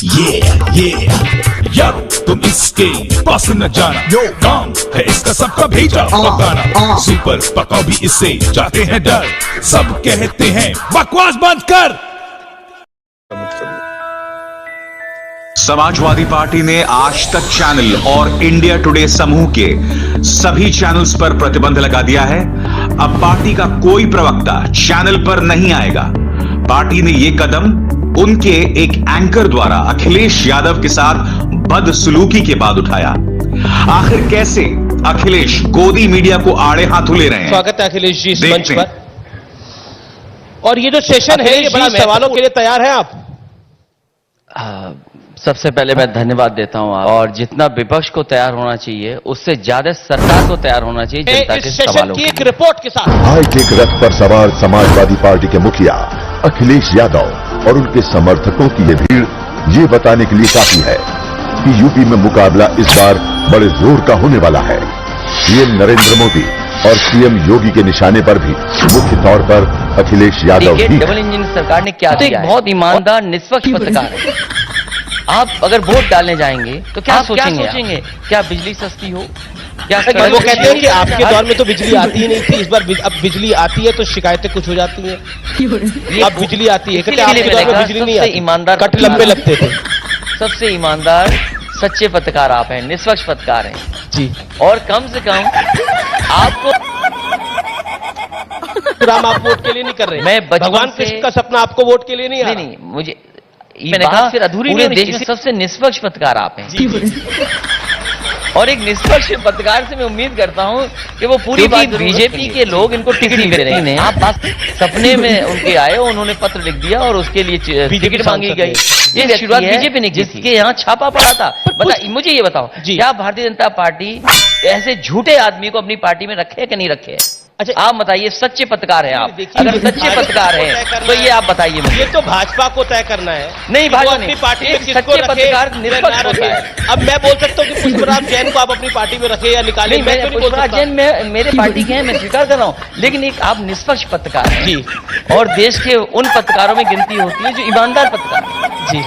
ये यारो तुम इसके पास न जाना, यो काम है इसका सबका भेजा पकाना। सुपर पकाओ भी इससे जाते हैं डर, सब कहते हैं बकवास बंद कर। समाजवादी पार्टी ने आज तक चैनल और इंडिया टुडे समूह के सभी चैनल्स पर प्रतिबंध लगा दिया है। अब पार्टी का कोई प्रवक्ता चैनल पर नहीं आएगा। पार्टी ने यह कदम उनके एक एंकर द्वारा अखिलेश यादव के साथ बदसलूकी के बाद उठाया। आखिर कैसे अखिलेश गोदी मीडिया को आड़े हाथों ले रहे हैं? स्वागत है अखिलेश जी इस मंच पर। और ये जो सेशन है ये बड़ा सवालों के लिए तैयार हैं आप? सबसे पहले मैं धन्यवाद देता हूं और जितना विपक्ष को तैयार होना चाहिए उससे ज्यादा सरकार को तैयार होना चाहिए जनता के सवालों की एक रिपोर्ट के साथ। हाईटेक रथ पर सवार समाजवादी पार्टी के मुखिया अखिलेश यादव और उनके समर्थकों की ये भीड़ ये बताने के लिए काफी है कि यूपी में मुकाबला इस बार बड़े जोर का होने वाला है। पीएम नरेंद्र मोदी और सीएम योगी के निशाने पर भी मुख्य तौर पर अखिलेश यादव भी। डबल इंजन सरकार ने क्या किया? बहुत ईमानदार निष्पक्ष पत्रकार है। आप अगर वोट डालने जाएंगे तो क्या सोचेंगे? क्या बिजली सस्ती हो? क्या वो कहते हैं कि आपके दौर में तो बिजली आती ही नहीं थी, इस बार अब बिजली आती है तो शिकायतें कुछ हो जाती हैं। अब बिजली आती है, कहते हैं आपके दौर में बिजली नहीं आती, ईमानदार कट लंबे लगते थे। सबसे ईमानदार सच्चे पत्रकार आप हैं, निष्पक्ष पत्रकार हैं जी। और कम से कम आपको राम आप वोट के लिए नहीं कर रहे। मैं भगवान कृष्ण का सपना आपको वोट के लिए नहीं आ रहा। नहीं, मुझे मैंने कहा फिर अधूरी नहीं देश में सबसे निष्पक्ष पत्रकार आप हैं। और एक निष्पक्ष पत्रकार से मैं उम्मीद करता हूं कि वो पूरी बात बीजेपी के लोग इनको टिकट नहीं दे रहे हैं। आप सपने में उनके आए, उन्होंने पत्र लिख दिया और उसके लिए टिकट मांगी गई। ये शुरुआत बीजेपी ने की, जिसके यहाँ छापा पड़ा था। मुझे ये बताओ, क्या भारतीय जनता पार्टी ऐसे झूठे आदमी को अपनी पार्टी में रखे कि नहीं रखे? अच्छा आप बताइए, सच्चे पत्रकार हैं आप? अगर सच्चे पत्रकार हैं तो ये आप बताइए मुझे। ये तो भाजपा को तय करना है। नहीं, भाजपा अपनी पार्टी में किसको सच्चे पत्रकार निष्पक्ष होता है। अब मैं बोल सकता हूँ कि पुष्पराज जैन को आप अपनी पार्टी में रखे या निकाले? पुष्पराज जैन मेरे पार्टी के हैं, मैं स्वीकार कर रहा हूँ, लेकिन एक आप निष्पक्ष पत्रकार हैं जी। और देश के उन पत्रकारों में गिनती होती है जो ईमानदार पत्रकार जी।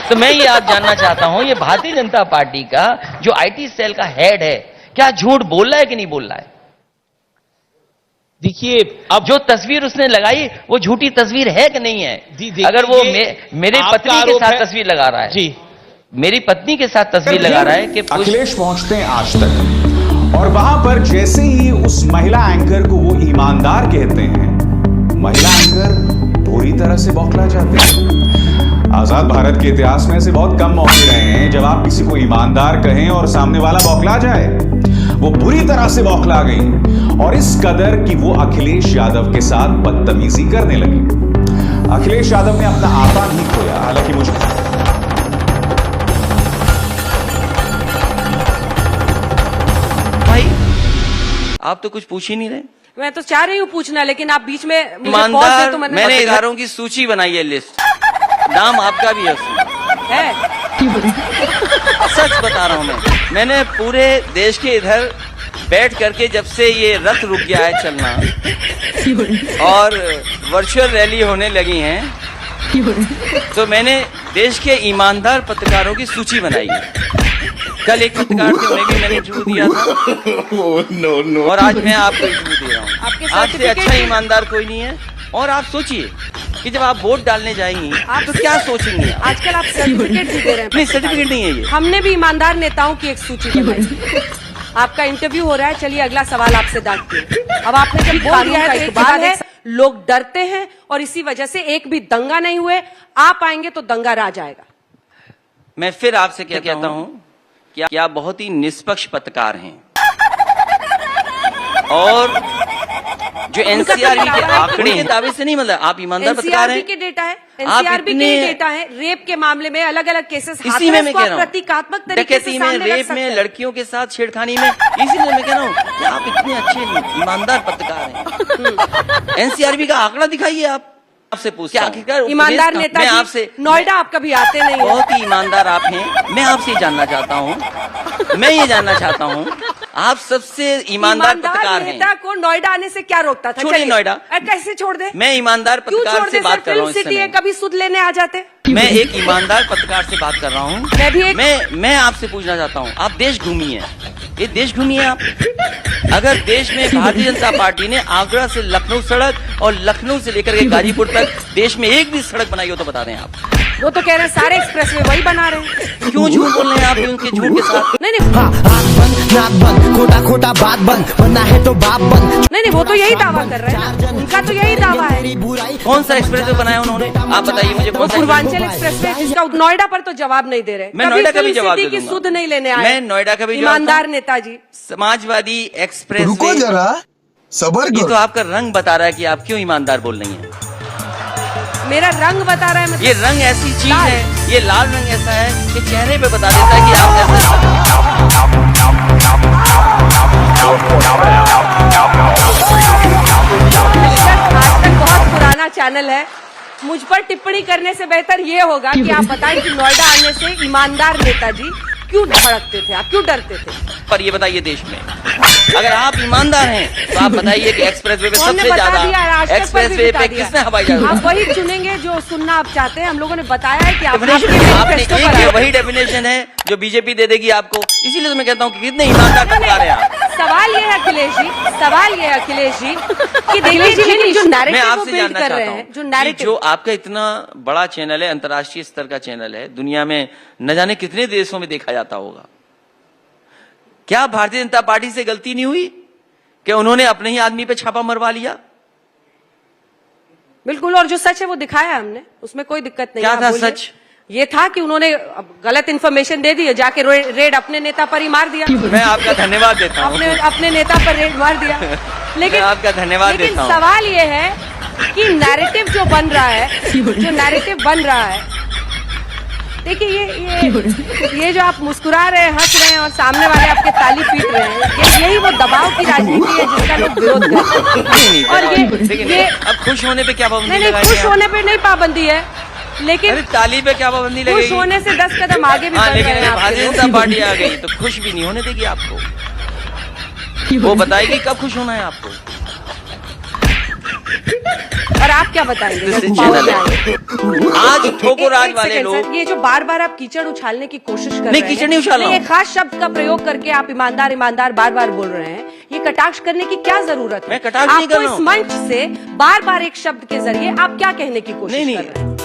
तो मैं ये आप जानना चाहता हूँ, ये भारतीय जनता पार्टी का जो IT सेल का हेड है, क्या झूठ बोल रहा है कि नहीं बोल रहा है? देखिए, अब जो तस्वीर उसने लगाई वो झूठी तस्वीर है कि नहीं है? अगर वो मेरे पत्नी के साथ तस्वीर लगा रहा है जी, मेरी पत्नी के साथ तस्वीर लगा रहा है कि अखिलेश पहुंचते हैं आज तक और वहां पर जैसे ही उस महिला एंकर को वो ईमानदार कहते हैं, महिला एंकर पूरी तरह से बौखला जाते हैं। आजाद भारत के इतिहास में ऐसे बहुत कम मौके रहे हैं जब आप किसी को ईमानदार कहें और सामने वाला बौखला जाए। वो बुरी तरह से बौखला गई और इस कदर कि वो अखिलेश यादव के साथ बदतमीजी करने लगी। अखिलेश यादव ने अपना आपा नहीं खोया, हालांकि मुझे भाई आप तो कुछ पूछ ही नहीं रहे। मैं तो चाह रही हूँ पूछना, लेकिन आप बीच में ईमानदार, मैंने पत्रकारों की सूची बनाई है, लिस्ट, नाम आपका भी है। सच बता रहा हूँ मैंने पूरे देश के इधर बैठ करके जब से ये रथ रुक गया है चलना और वर्चुअल रैली होने लगी हैं, तो मैंने देश के ईमानदार पत्रकारों की सूची बनाई है। कल एक पत्रकार थे, उन्हें भी मैंने इंटरव्यू दिया था और आज मैं आपको इंटरव्यू दे रहा हूँ। आज से अच्छा ईमानदार कोई नहीं है। और आप सोचिए कि जब आप वोट डालने जाएंगी आप तो क्या सोचेंगे? आजकल आप सर्टिफिकेट भी दे रहे हैं। नहीं, सर्टिफिकेट नहीं है ये। हमने भी ईमानदार नेताओं की एक सूची बनाई। आपका इंटरव्यू हो रहा है, चलिए अगला सवाल आपसे दागते हैं। अब आपने जब बोल दिया है तो एक बात है, लोग डरते हैं और इसी वजह से एक भी दंगा नहीं हुए। आप आएंगे तो दंगा राज आएगा। मैं फिर आपसे क्या कहता हूं कि आप बहुत ही निष्पक्ष पत्रकार हैं और जो एनसीआरबी के आंकड़े के दावे से नहीं, मतलब आप ईमानदार पत्रकार हैं। एनसीआरबी के डेटा है, एनसीआरबी के डेटा है। रेप के मामले में अलग अलग केसेस, इसी में मैं कह रहा हूँ, प्रतीकात्मक तरीके से में, रेप में, लड़कियों के साथ छेड़खानी में, इसीलिए मैं कह रहा हूँ कि आप इतने अच्छे ईमानदार पत्रकार हैं। एनसीआरबी का आंकड़ा दिखाइए आप। आपसे पूछता हूं, आखिरकार ईमानदार नेता मैं जी, आपसे नोएडा आप कभी आते नहीं हैं। बहुत ही ईमानदार आप हैं। मैं आपसे जानना चाहता हूं, मैं ये जानना चाहता हूं, आप सबसे ईमानदार पत्रकार हैं। नेता को नोएडा आने से क्या रोकता था? छोड़िए चलिए, नोएडा। कैसे छोड़ दे? मैं ईमानदार क्यों पत्रकार छोड़ से दे? बात कर रहा हूँ फिल्म इस सिटी है, समय। कभी सुध लेने आ जाते। मैं एक ईमानदार पत्रकार से बात कर रहा हूँ। मैं भी एक- मैं आपसे पूछना चाहता हूँ, आप देश घूमी है, ये देश घूमी है आप? अगर देश में भारतीय जनता पार्टी ने आगरा से लखनऊ सड़क और लखनऊ से लेकर के गाजीपुर तक देश में एक भी सड़क बनाई हो तो बता दें आप। वो तो कह रहे हैं सारे एक्सप्रेस वे वही बना रहे हैं। क्यों झूठ बोल रहे हैं आप उनके झूठ के साथ? नहीं नहीं हाँ, आँख बंद नाक बंद खोटा खोटा बात बंद बनना है तो बाप बंद। नहीं, वो तो यही दावा कर रहे हैं ना, उनका तो यही दावा है। कौन सा एक्सप्रेस वे बनाया उन्होंने? आप बताइए मुझे वो कौन सा पूर्वांचल एक्सप्रेस वे, जिसका नोएडा पर तो जवाब नहीं दे रहे। मैं नोएडा का भी फिल्म जवाब सिटी दे की दूंगा। सुध नहीं लेने आए। मैं नोएडा का भी जवाब ईमानदार दूं। नेताजी। समाजवादी एक्सप्रेस रुको वे, जरा सबर ये करो। तो आपका रंग बता रहा है कि आप क्यों ईमानदार बोल रही हैं। मेरा रंग बता रहा है मतलब ये रंग ऐसी चीज लाल। है, ये लाल रंग ऐसा है कि चेहरे पे बता देता है कि आप ऐसे। आज तक बहुत पुराना चैनल है, मुझ पर टिप्पणी करने से बेहतर ये होगा कि आप बताएं कि नोएडा आने से ईमानदार नेताजी क्यों भड़कते थे, आप क्यों डरते थे? पर ये बताइए देश में अगर आप ईमानदार हैं तो आप बताइए कि एक्सप्रेस वे पे कौन ने सबसे बता दिया? ज्यादा आज तक पर एक्सप्रेस भी वे बता पे दिया। किसने हवाई जहाज आप वही चुनेंगे जो सुनना आप चाहते हैं। हम लोगों ने बताया है कि आप Definition आपके आपने manifesto एक पर है, आए। वही डेफिनेशन है जो बीजेपी दे देगी आपको। इसीलिए तो मैं कहता हूँ कि कितने ईमानदार पत्रकार हैं आप। सवाल ये है अखिलेश जी, सवाल ये है अखिलेश जी कि देखिए जी, लेकिन जो मैं नैरेटिव वो आपसे बिल्ड जानना कर चाहता रहे हूँ हैं, जो कि नैरेटिव जो आपका इतना बड़ा चैनल है, अंतर्राष्ट्रीय स्तर का चैनल है, दुनिया में न जाने कितने देशों में देखा जाता होगा, क्या भारतीय जनता पार्टी से गलती नहीं हुई कि उन्होंने अपने ही आदमी पे छापा मरवा लिया? बिल्कुल, और जो सच है वो दिखाया हमने, उसमें कोई दिक्कत नहीं क्या है। था आप बोलिए। सच? ये था कि उन्होंने गलत इन्फॉर्मेशन दे दी है, जाके रेड अपने नेता पर ही मार दिया। मैं आपका धन्यवाद देता हूँ। अपने नेता पर रेड मार दिया। लेकिन मैं आपका धन्यवाद लेकिन देता हूँ। सवाल ये है कि नैरेटिव जो बन रहा है, जो नैरेटिव बन रहा है, देखिए ये जो आप मुस्कुरा रहे हैं, हंस रहे हैं और सामने वाले आपके ताली पीट रहे हैं, यही वो दबाव की राजनीति है जिसका लोग विरोध करते हैं। नहीं, और ये अब खुश होने पे क्या पाबंदी नहीं, लगाई खुश है? होने पे नहीं पाबंदी है, लेकिन अरे ताली पे क्या पाबंदी खुश लगेगी? होने से 10 कदम आगे भी हाँ, बढ़ लेकिन रहे हैं अगर आपके भारतीय लोग। जनता पार्टी आ गई तो खुश भी नहीं होने देगी आपको। वो बताएगी कब खुश होना है आपको। और आप क्या बताएंगे This is जब पावर channel में है। आएंगे? आज ठोको राज एक वाले सेकंड लोग, सर, ये जो बार बार आप कीचड़ उछालने की कोशिश कर नहीं, रहे हैं, कीचड़ नहीं उछाल रहा हूं। एक खास शब्द का प्रयोग करके आप ईमानदार ईमानदार बार बार बोल रहे हैं, ये कटाक्ष करने की क्या जरूरत है? मैं कटाक्ष नहीं कर आपको रहा इस हूं। मंच से बार बार एक शब्द के जरिए आप क्या कहने की कोशिश नहीं, कर रहे हैं?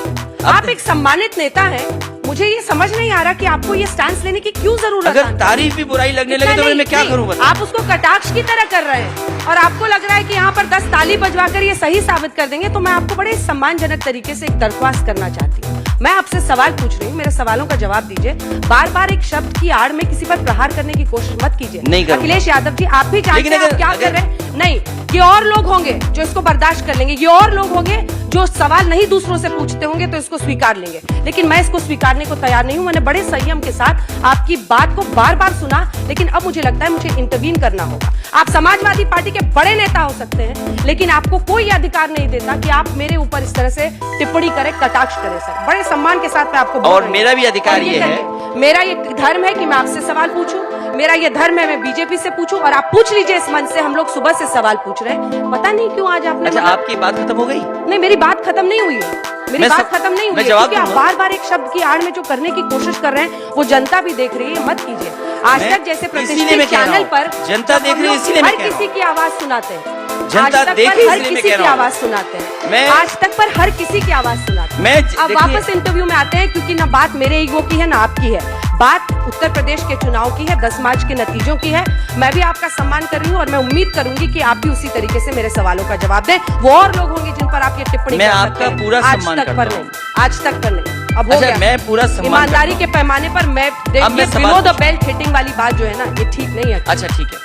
आप एक सम्मानित नेता हैं, मुझे ये समझ नहीं आ रहा कि आपको ये स्टैंड लेने की क्यों जरूरत अगर है? तारीफ भी बुराई लगने इतना लगे तो नहीं, मैं क्या नहीं, करूं? बता आप उसको कटाक्ष की तरह कर रहे हैं और आपको लग रहा है कि यहाँ पर 10 ताली बजवाकर ये सही साबित कर देंगे। तो मैं आपको बड़े सम्मानजनक तरीके से एक दरख्वास्त करना चाहती हूँ। मैं आपसे सवाल पूछ रही हूँ, मेरे सवालों का जवाब दीजिए। बार बार एक शब्द की आड़ में किसी पर प्रहार करने की कोशिश मत कीजिए। नहीं करूंगा। अखिलेश यादव जी, आप भी जानते लेकिन हैं आप क्या कर रहे हैं। नहीं, ये और लोग होंगे जो इसको बर्दाश्त कर लेंगे, ये और लोग होंगे जो सवाल नहीं दूसरों से पूछते होंगे तो इसको स्वीकार लेंगे, लेकिन मैं इसको स्वीकारने को तैयार नहीं हूं। मैंने बड़े संयम के साथ आपकी बात को बार बार सुना, लेकिन अब मुझे लगता है मुझे इंटरवीन करना होगा। आप समाजवादी पार्टी के बड़े नेता हो सकते हैं, लेकिन आपको कोई अधिकार नहीं देता कि आप मेरे ऊपर इस तरह से टिप्पणी करें, कटाक्ष करें। सर, बड़े सम्मान के साथ मैं आपको बोल और रही हूं। मेरा भी अधिकार और ये है, मेरा ये धर्म है कि मैं आपसे सवाल पूछूं, मेरा ये धर्म है मैं बीजेपी से पूछूं, और आप पूछ लीजिए इस मंच से। हम लोग सुबह से सवाल पूछ रहे हैं, पता नहीं क्यों आज आपने अच्छा, आपकी बात खत्म हो गई? नहीं, मेरी बात खत्म नहीं हुई है, मेरी मैं बात खत्म नहीं हुई मैं है, जवाब क्योंकि आप दूंगा। बार बार एक शब्द की आड़ में जो करने की कोशिश कर रहे हैं वो जनता भी देख रही है, मत कीजिए। आज मैं- तक जैसे इसीलिए प्रतिष्ठित मैं कह रहा चैनल हूं। पर जनता जब देख हम रही है, लोग इसीलिए मैं हर कह रहा किसी की आवाज सुनाते हैं, जनता आज तक देख पर रही है, हर इसलिए मैं किसी कह की रहा हूं। आवाज सुनाते हैं, मैं- आज तक पर हर किसी की आवाज सुनाते हैं। मैं अब देखिए- वापस इंटरव्यू में आते हैं, क्योंकि ना बात मेरे ईगो की है ना आपकी है, बात उत्तर प्रदेश के चुनाव की है, 10 मार्च के नतीजों की है। मैं भी आपका सम्मान कर रही हूँ और मैं उम्मीद करूंगी कि आप भी उसी तरीके से मेरे सवालों का जवाब दें। वो और लोग होंगे जिन पर आप ये टिप्पणी मैं कर सकते आपका हैं। पूरा आज सम्मान तक करता पर हूं। नहीं, आज तक पर नहीं, अब हो अच्छा, गया। मैं पूरा सम्मान ईमानदारी करता के पैमाने पर मैं अब मैं सवाल बिलो द पूछूं। बेल्ट हिटिंग वाली बात जो है ना, ये ठीक नहीं है। अच्छा ठीक है,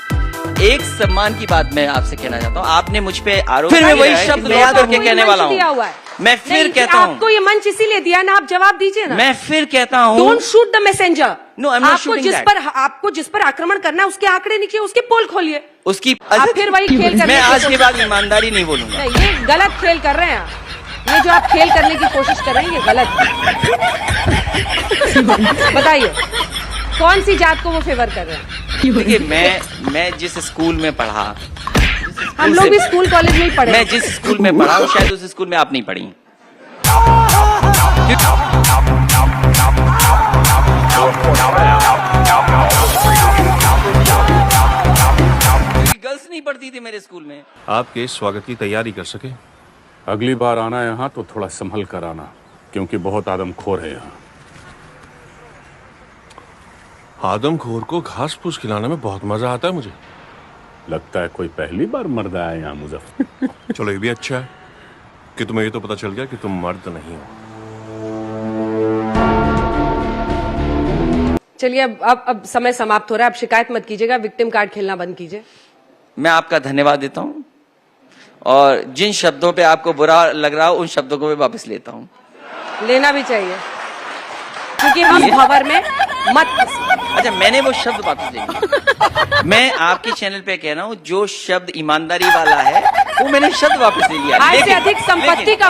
एक सम्मान की बात मैं आपसे कहना चाहता हूँ। आपने मुझ पे आरोप फिर लगाया मैं वही है शब्द कि मैं आपको करके ये कहने मंच वाला दिया हुआ हूँ। है। मैं फिर नहीं, कहता हूँ, आपको ये मंच इसीलिए दिया ना, आप जवाब दीजिए ना। मैं फिर कहता हूँ, don't shoot the messenger. No, I'm not आपको shooting जिस that. पर आपको जिस पर आक्रमण करना है उसके आंकड़े नीचे, उसकी पोल खोलिए। उसकी आप फिर वही खेल करने मैं की आज के कोशिश- बाद ईमानदारी नहीं बोलूंगा। नहीं, ये गलत खेल कर रहे हैं आप। ये जो आप खेल करने की कोशिश कर रहे हैं ये गलत है। बताइए कौन सी जात को वो फेवर कर रहे हैं? देखिए मैं जिस स्कूल में पढ़ा, हम लोग भी स्कूल कॉलेज में ही पढ़े। मैं जिस स्कूल में पढ़ा हूँ शायद उस स्कूल में आप नहीं पढ़ी। गर्ल्स नहीं पढ़ती थी मेरे स्कूल में। आपके स्वागत की तैयारी कर सके। अगली बार आना यहाँ तो थोड़ा संभल कर आना, क्योंकि बहुत आदमखोर है यहाँ। आदमखोर को घास फूस खिलाने में बहुत मजा आता है मुझे। लगता है कोई पहली बार मर्द आया यहाँ मुजफ्फर। चलो ये भी अच्छा है कि तुम्हें ये तो पता चल गया कि तुम मर्द नहीं हो। चलिए अब समय समाप्त हो रहा है। अब शिकायत मत कीजिएगा, विक्टिम कार्ड खेलना बंद कीजिए। मैं आपका धन्यवाद देता हूँ और जिन शब्दों पे आपको बुरा लग रहा हो उन शब्दों को मैं वापस लेता हूँ। लेना भी चाहिए क्योंकि हम भंवर में मत। अच्छा मैंने वो शब्द वापस ले लिया। मैं आपके चैनल पे कह रहा हूँ जो शब्द ईमानदारी वाला है वो मैंने शब्द वापस ले लिया। आय से अधिक संपत्ति का